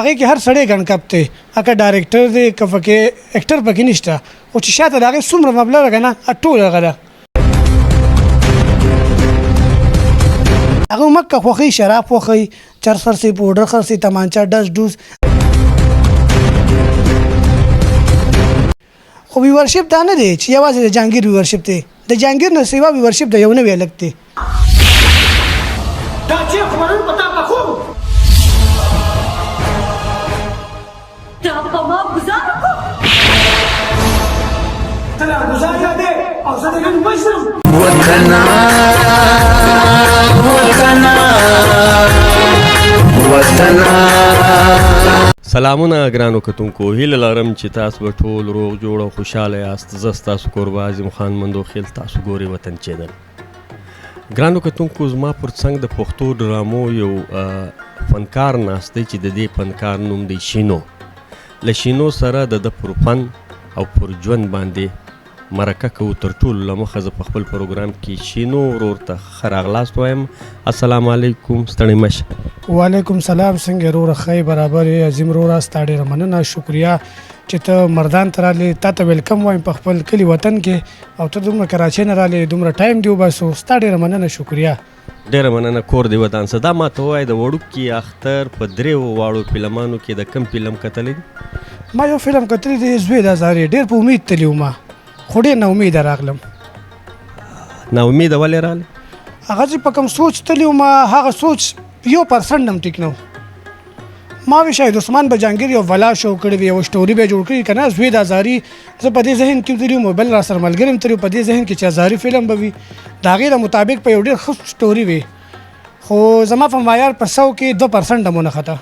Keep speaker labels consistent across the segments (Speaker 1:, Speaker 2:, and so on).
Speaker 1: هغه کې هر سړی ګڼ کپ دی اکه ډایرکټر دی که پکې اکټر پکې نشته خو چې شاته د هغې څومره مبلغ که نه ټول هغه ده هغه مکه خوښوي شراب خوښوي چرس خرڅوي پوډر خرڅوي تمانچه ډز ډوز خو ویورشپ دا نه دی چې یوازې د جهانګیر ویورشپ دی د جهانګیر نه سوا ویورشپ د یو نوی هلک دی
Speaker 2: دا چې خبرونه پتا پخو دا په ما گزار کو تلا گزار یادې او زه دې نن بشم وطنا
Speaker 3: سلامونه ګرانو کتونکو هیله لرم چې تاسو به ټول روغ جوړ او خوشحاله یاست زه ستاسو کوربه اعظم خان مندوخیل تاسو ګورئ وطن چینل ګرانو کتونکو زما پر څنګ د پښتو ډرامو یو فنکار ناست دی چې د دې فنکار نوم دی شینو له شینو سره د پر فن او پر ژوند باندې مرکه کوو تر ټولو له مخه زه په خپل پروګرام کې شینو ورور ته ښه راغلاست وایم السلام علیکم ستړی مشه
Speaker 1: وعلیکم سلام څنګه وروره ښه برابر یې عظیم وروره ستا ډېره مننه شکریه چې ته مردان ته رالې تا ته ویلکم وایم په خپل کلي وطن کې او ته دومره کراچۍ نه رالې دومره ټایم دې وباسو ستا ډېره مننه شکریه
Speaker 3: ډېره مننه کور دې ودان څه دا ماته ووایه د وړوکي اختر په دریو واړو فلمانو کې د کوم فلم کتلی دی
Speaker 1: ما یو فلم کتلی دی زوی د هزارې ډېر په امید تللی وم خو ډېر ناامیده راغلم
Speaker 3: ناامیده ولې راغلی
Speaker 1: هغه چې په کوم سوچ تللی وم هغه سوچ 1% هم ټیک نه و ما وی شاید عثمان به جهانګیر یو ولا شو کړی وي یو سټوري به جوړ کړي که نه زوی د هزاري زه په دې ذهن کې تللی وم بل را سره ملګري هم تللی په دې ذهن کې چې هزاري فلم به وي د هغې د مطابق په یو ډېر ښه سټوري وي خو زما په معیار په 100 کې 2% هم ونښته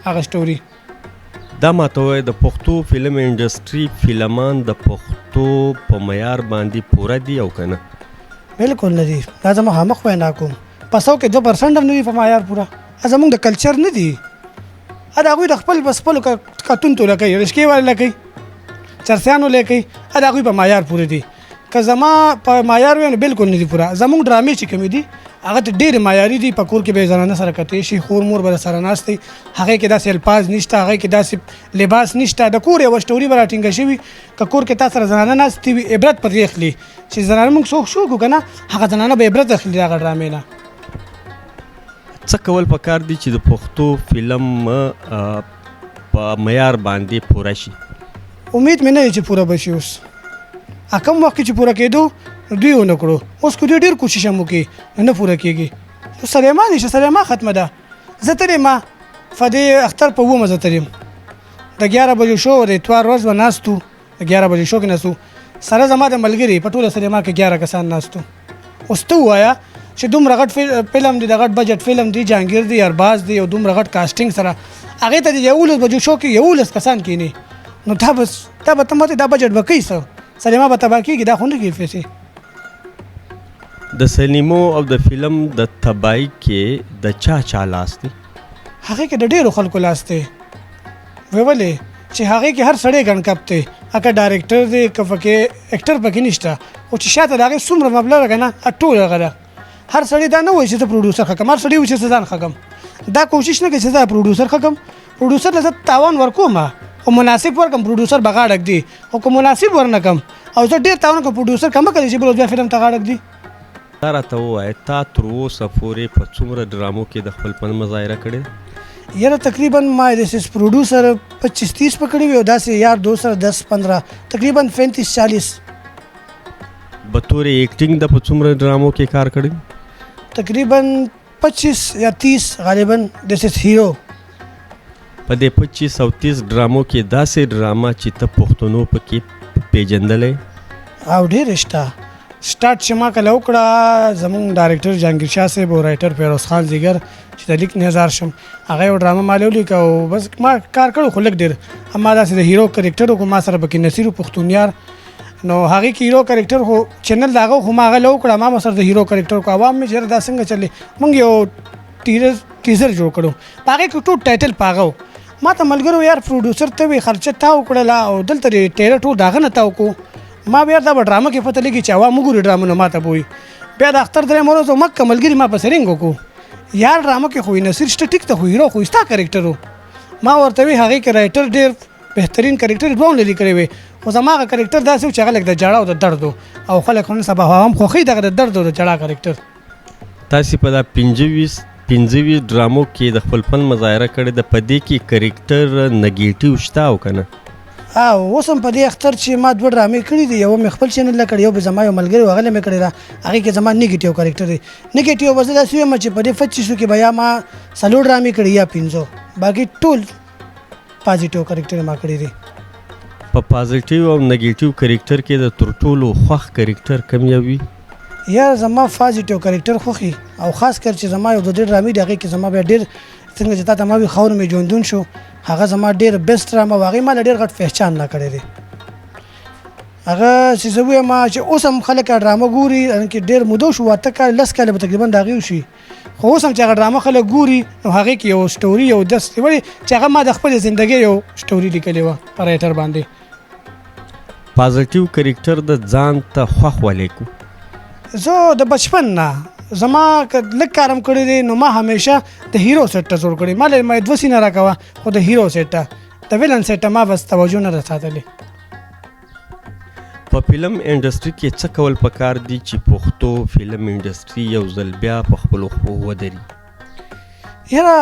Speaker 1: هغه سټوري
Speaker 3: دا ماته ووایه د پښتو فلم انډسټري فلمان د پښتو په معیار باندې پوره دي او که نه
Speaker 1: بلکل نه دي دا زه مخامخ وینا کوم په 100 کې 2% هم نه وي په معیار پوره زموږ د کلچر نه دي د هغوی د خپل بس خپلو کتون توله کوي رشکې والله کوي چرسیان والله کوي د هغوی په معیار پورې دي که زما په معیار وي نو بلکل نه دي پوره زموږ ډرامې چې کومې دي هغه ته ډېرې معیاري دي په کور کې به یې زنانه سره کتې شي خور مور به سره ناست دی هغې کې داسې الفاظ نشته هغې کې داسې لباس نشته د کور یوه سټوري به راټینګه شوي که کور کې تا سره زنانه ناستې وي عبرت پرې اخلي چې زنانه موږ څوک شو که نه هغه زنانه به عبرت اخلي د هغه ډرامې نه
Speaker 3: څه کول پکار دي چې د پښتو فلم په معیار باندې پوره شي
Speaker 1: امید مې نه دی چې پوره به شي اوس کم وخت کې چې پوره کېدو دوی ونه کړو اوس که دوی ډېر کوشش هم وکړي نو نه پوره کېږي سلیما نشته سلیما ختمه ده زه تللی ما فدې اختر په 9 زه تلیم د 11 بجو شو د اتوار ورځ به ناستو د 11 بجو شو کې ناستو سره زما د ملګري په ټوله سلیما کې 11 کسان ناستو اوس ته ووایه چې دومره غټ فلم دی د غټ بجټ فلم دی جهانګیر دی ارباز دی او دومره غټ کاسټینګ سره هغې ته د 11 بجو شو کې 11 کسان کېني نو دا به ته ماته دا بجټ به کوي څه سلیما به تباه کېږي دا خو نه کېږي پیسې
Speaker 3: د سینیمو او د فلم د تباهي کې د چا لاس دی
Speaker 1: هغې کې د ډېرو خلکو لاس دی ولې چې هغې کې هر سړی ګڼ کپ دی اکه ډایرکټر دی که پکې اکټر پکې نشته خو چې شاته د هغې څومره مبلغ که نه ټول هغه ده هر سړی دا نه وایي چې زه پروډوسر ښه کړم هر سړی وایي چې زه ځان ښه کړم دا کوشش نه کوي چې زه پروډوسر ښه کړم پروډوسر له زه تاوان ورکوم خو مناسب ورکړم پروډوسر به غاړک دی خو که مناسب ورنه کړم او زه ډېر تاوان کړم پروډوسر کمه کوي چې بل بیا فلم ته غاړک دی
Speaker 3: دا راته ووایه تا تر اوسه پورې په څومره ډرامو کې د خپل فن مظاهره کړې
Speaker 1: یاره تقریبا ما داسې پروډوسر 25-30 پکړی وي او داسې یار دوست سره 10-15 تقریبا 35-40
Speaker 3: بطور ایکټینګ د په څومره ډرامو کې کار کړی
Speaker 1: تقریبا 25 یا 30 غالبا داسې هیرو
Speaker 3: په دې 25 او 30 ډرامو کې داسې ډراما چې ته پښتنو پکې پیژندلی
Speaker 1: او ډېر شته سٹارټ چې ما کله وکړه زموږ ډایرکټر جهانګیر شاه صاحب او رایټر فیروز خان زیګر چې د لیک نظر شم هغه یو ډرامه ما ولیکه او بس ما کار کړو خو لږ ډېر اما داسې د هیرو کرکټر خو ما سره پکې نصیر پښتونیار نو هغې کې هیرو کرکټر خو چینل د هغه خو ما هغه له وکړه ما سره د هیرو کرکټر کو عوام مې چېرې دا څنګه چلې موږ یو ټیزر جوړ کړو په هغې کې ټول ټایټل په هغه ما ته ملګرو یار پروډوسر ته وي خرچه تا وکړله او دلته ټیلر ټول د هغه نه تا وکړو ما بیا دا به ډرامه کې پته لګي چې عوام وګوري ډرامه نه ما ته بوي بیا د اختر درېیم ورځ مکه ملګري ما پسې رینګ وکړو یار ډرامه کې خو نصیر شته ټیک ته خو هیرو خو ستا کرکټر و ما ورته وی هغې کې رایټر ډېر بهترین کرکټر دوه هم لیکلی وی خو زما هغه کرکټر داسې و چې هغه لږ د ژړا او د درد و او خلک نن سبا هم خوښوي دغه د درد او د ژړا کرکټر
Speaker 3: تاسې په دا 25 ډرامو کې د خپل فن مظاهره کړې ده، په دې کې کرکټر نګیټیو شته او که نه؟
Speaker 1: اوس هم په دې اختر چې ما 2 ډرامې کړي دي، یوه مې خپل چینل له کړې، یو به زما یو ملګري و هغه له مې کړې ده، هغې کې زما نیګیټیو کرکټر دی. نیګیټیو به زه داسې وایم چې په دې 25 کې به یا ما 4 ډرامې کړي یا 15، باقي ټول پازیټیو کرکټر ما کړي دي.
Speaker 3: په پازیټیو او نګیټیو کرکټر کې د تر ټولو خوښ کرکټر کوم یو وي؟
Speaker 1: یا زما پازیټیو کرکټر خوښي، او خاص کر چې زما یو د 2 ډرامې دی هغې کې زما بیا ډېر څنګه چې تا ته ما وي خاور مې ژوندون شو، هغه زما ډېر بیسټ ډرامه و، هغې ما له ډېر غټ پهچان نه کړی دی. هغه چې زه ووایم چې اوس هم خلک ډرامه ګوري، کې ډېر موده شو، 8 کال 10 کاله به تقریبا د هغې وشي، خو اوس هم چې هغه ډرامه خلک ګوري نو هغې کې یو سټوري یو دس ولې چې هغه ما د خپلې زندګۍ یو سټوري لیکلې وه په رایټر باندې.
Speaker 3: پازیټیو کرکټر د ځان ته خوښ ولې کو؟
Speaker 1: زه د بچپن نه زما که لږ کارم کړی دی نو ما همیشه د هیرو سیټ ته زور کړی، ما له ما 2 سینه راکوه خو د هیرو سیټ ته، د ویلن سیټ ته ما بس توجه نه ده ساتلې.
Speaker 3: په فلم انډسټري کې څه کول پکار دي چې پښتو فلم انډسټري یو ځل بیا په خپلو خپو ودري؟
Speaker 1: یاره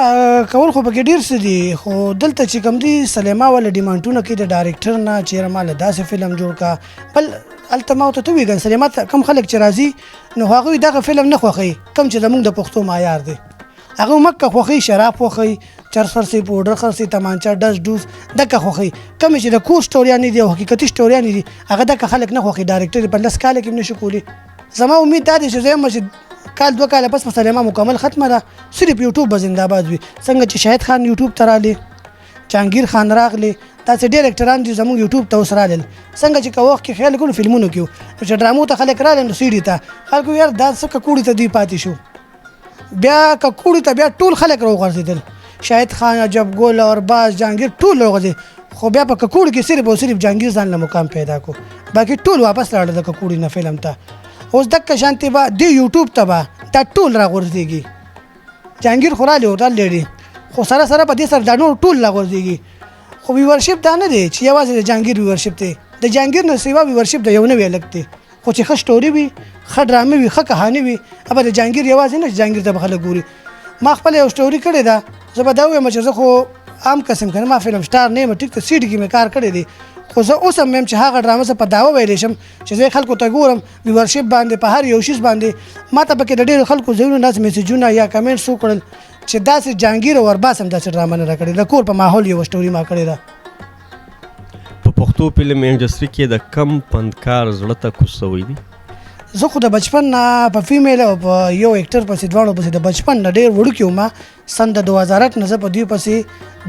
Speaker 1: کول خو پکې ډېر څه دي، خو دلته چې کوم دي سلیما والا ډیمانډونه کوي د ډایرکټر نه چې یاره ما له داسې فلم جوړ کا، بل هلته ما ورته وویل سلیما ته کوم خلک چې راځي نو هغوی دغه فلم نه خوښوي کوم چې زموږ د پښتو معیار دی، هغه مکه خوښوي، شراب خوښوي، چرس خرڅوي، پوډر خرڅوي، تمانچه ډز ډوز دکه خوښوي، کوم چې د کور سټوریانې دي او حقیقتي سټوریانې دي هغه دکه خلک نه خوښوي، ډایرکټر په 10 کاله کې هم نشي کولی. زما امید دا دی چې زه یم چې کال 2 کاله پس سلیما مکمل ختمه ده، صرف یوټیوب به زنده باد وي، څنګه چې شاهد خان یوټیوب ته راغلی، جهانګیر خان راغلی، داسې ډېر اکټران دي زموږ یوټیوب ته اوس رالل، څنګه چې که وخت کې خیال کړو فلمونو کې نو چې ډرامو ته خلک رالل نو سیډي ته خلکو یار دا څه ککوړي ته دوی پاتې شو، بیا ککوړي ته بیا ټول خلک راوغورځېدل، شاهد خان، عجب ګل، اورباز، جهانګیر ټول راوغورځېد، خو بیا په ککوړي کې صرف او صرف جهانګیر ځان له مقام پیدا کو، باقي ټول واپس لاړل د ککوړي نه فلم ته. اوس دکه شانتې به دې یوټیوب ته به دا ټول راغورځېږي، جهانګیر خو رالې ورالېډي، خو سره سره په دې سره دا نور ټول راغورځېږي، خو ویورشپ دا نه دی چې یوازې د جهانګیر ویورشپ دی، د جهانګیر نه سوا ویورشپ د یو نوی الګ دی، خو چې ښه سټوري وي، ښه ډرامه وي، ښه کهاني وي، ابا د جهانګیر یوازې نه چې جهانګیر ته به خلک ګوري. ما خپله یو سټوري کړې ده، زه به دا ووایم چې زه خو عام قسم که نه ما فلم سټار نه یم، ټیک ته سیډ کې مې کار کړی دی، خو زه اوس هم یم چې هغه ډرامه زه په دعوه ویلی شم چې زه خلکو ته ګورم ویورشپ باندې په هر یو شیز باندې ما ته پکې د ډېرو خلکو ځایونو داسې میسیجونه یا کمنټس وکړل چې داسې جهانګیر او ورباس هم داسې ډرامه نه راکړې، د کور په ماحول یوه سټوري ما کړې ده.
Speaker 3: په پښتو فلم انډسټري کې د کم فنکار زړه ته کوز شوی دی؟
Speaker 1: زه خو د بچپن نه په فیمیل او په یو اکټر پسې دواړو پسې د بچپن نه ډېر وړوکی وم، سن د 2008 نه زه په دوی پسې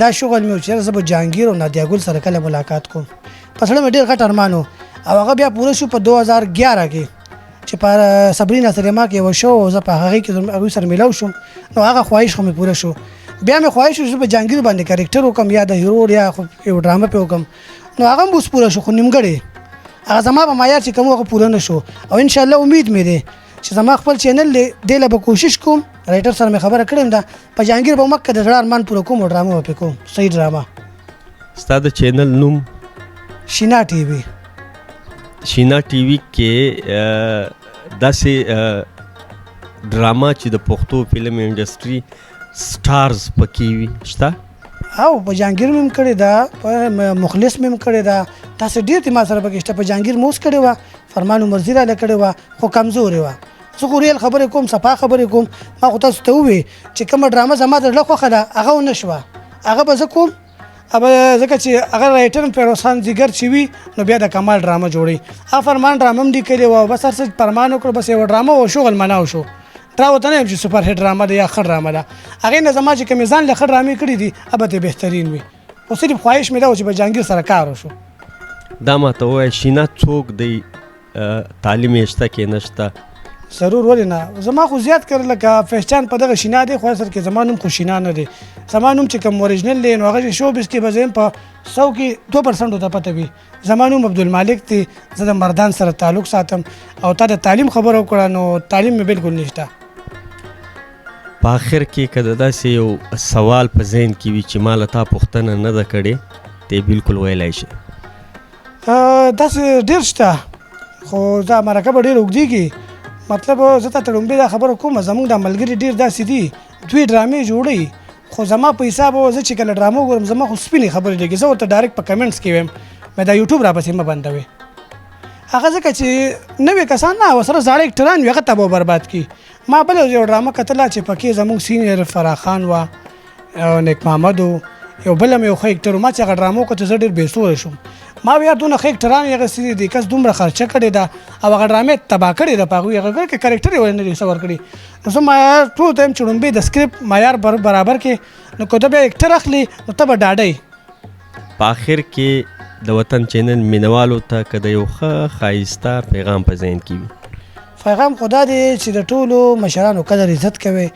Speaker 1: دا شغل مې و چې زه به جهانګیر او نادیا ګل سره کله ملاقات کوم، په زړه مې ډېر غټ ارمان و، او هغه بیا پوره شو په 2011 کې چې په صبرینا سلیما کې یو شو زه په هغې کې هغوی سره میلاو شوم، نو هغه خواهش خو مې پوره شو، بیا مې خواهش وشو چې په جهانګیر باندې کرکټر وکړم یا د هیرو یا یو ډرامه پې وکړم، نو هغه هم اوس پوره شو، خو نیمګړی هغه زما په معیار چې کوم هغه پوره نه شو، او انشاءالله امید مې دی چې زما خپل چینل دی دې له به کوشش کوم، رایټر سره مې خبره کړې ده په جهانګیر به مکه د زړه ارمان پوره کوم او ډرامه به پې کوم، صحیح ډرامه.
Speaker 3: ستا د چینل نوم؟
Speaker 1: شینا ټي وي.
Speaker 3: شینا ټي وي کې داسې ډرامه چې د پښتو فلم انډسټري سټارز پکې وي شته؟
Speaker 1: او په جهانګیر مې هم کړې ده، په مخلص مې هم کړې ده، داسې ډېر دي ما سره پکې شته، په جهانګیر مې اوس کړې وه، فرمان عمرزي راله کړې وه، خو کمزورې وه، زه خو ریل خبرې کوم، صفا خبرې کوم، ما خو تاسو ته وویې چې کومه ډرامه زما د زړه خوښه ده هغه ونه شوه، هغه به زه کوم، ځکه چې هغه رایټر فیروز خان زیګر چې وي نو بیا د کمال ډرامه جوړوي، هغه فرمان ډرامه هم لیکلې وه، بس هر څه فرمان وکړو، بس یوه ډرامه و شغل مناو شو، دا ورته نه یم چې سوپر هټ ډرامه ده یا ښه ډرامه ده، هغې نه زما چې کومې ځان له ښه ډرامې کړي دي هغه به بهترین وي، خو صرف خواهش مې دا و چې په جهانګیر سره کار وشو.
Speaker 3: دا ماته ووایه شینا څوک دی، تعلیم یې شته کې نشته؟
Speaker 1: ضرور، ولې نه، زما خو زیات کړ لکه پهچان په دغه شینا دی، خو اصل کې زما نوم خو شینا نه دی، زما نوم چې کوم اوریجنل دی نو هغه چې شو بیس کې به زه یم په 100 کې 2% ته پته وي، زما نوم عبدالمالک دی، زه د مردان سره تعلق ساتم، او تا د تعلیم خبره وکړه نو تعلیم مې بلکل نشته.
Speaker 3: په آخر کې که د داسې یو سوال په ذهن کې وي چې ما له تا پوښتنه نه ده کړې ته یې بلکل ویلی شي.
Speaker 1: داسې ډېر شته خو دا مرکه به ډېر اوږدېږي. مطلب زه تا ته لومړی دا خبره کوم زموږ دا ملګري ډېر داسې دي دوی ډرامې جوړوي خو زما په حساب زه چې کله ډرامه ګورم زما خو سپینې خبرې لګي. زه ورته ډایرکټ په کمنټس کې وایم مې دا یوټیوب راپسې مه بندوي. هغه ځکه چې نوي کسان نه ورسره زاړه اکټران وي هغه تباه او برباد کړي. ما بله یو ډرامه کتله چې پکې زموږ سینیر فرح خان وه او نیک محمد و یو بل هم یو ښه اکټر و. ما چې هغه ډرامه وکړه زه ډېر بېسوره شوم. ما ویل دونه ښه اکټران یې اخیستي دي کس دومره خرچه کړې ده او هغه ډرامې تباه کړې ده په هغوی هغه کې کرکټر یې ولې نه دي څه ورکړي. نو زه معیار ټول ته یم چې لومړی د سکرپټ معیار برابر کې نو که ته بیا اکټر اخلي نو ته به ډاډی.
Speaker 3: په آخر کې د وطن چینل مینوالو ته که د یو ښه ښایسته پیغام په ذهن کې وي.
Speaker 1: پیغام خدا دی چې د ټولو مشرانو قدر عزت کوي.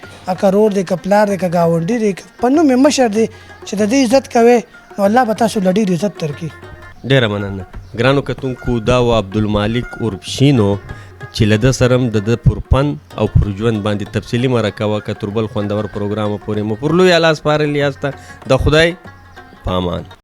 Speaker 1: که رور دی که پلار دی که ګاونډي دی په نوم یې مشر دی چې د دې عزت کوي نو الله به تاسو له ډېر عزت درکړي.
Speaker 3: ډیره مننه. ګرانو کتونکو دا و عبدالمالک عرف شینو چې له ده سره هم د ده پر فن او پر ژوند باندې تفصیلي مرکه وه. که تر بل خوندور پروګرامه پورې مو پر لوی الله سپارلي یاسته. د خدای په امان.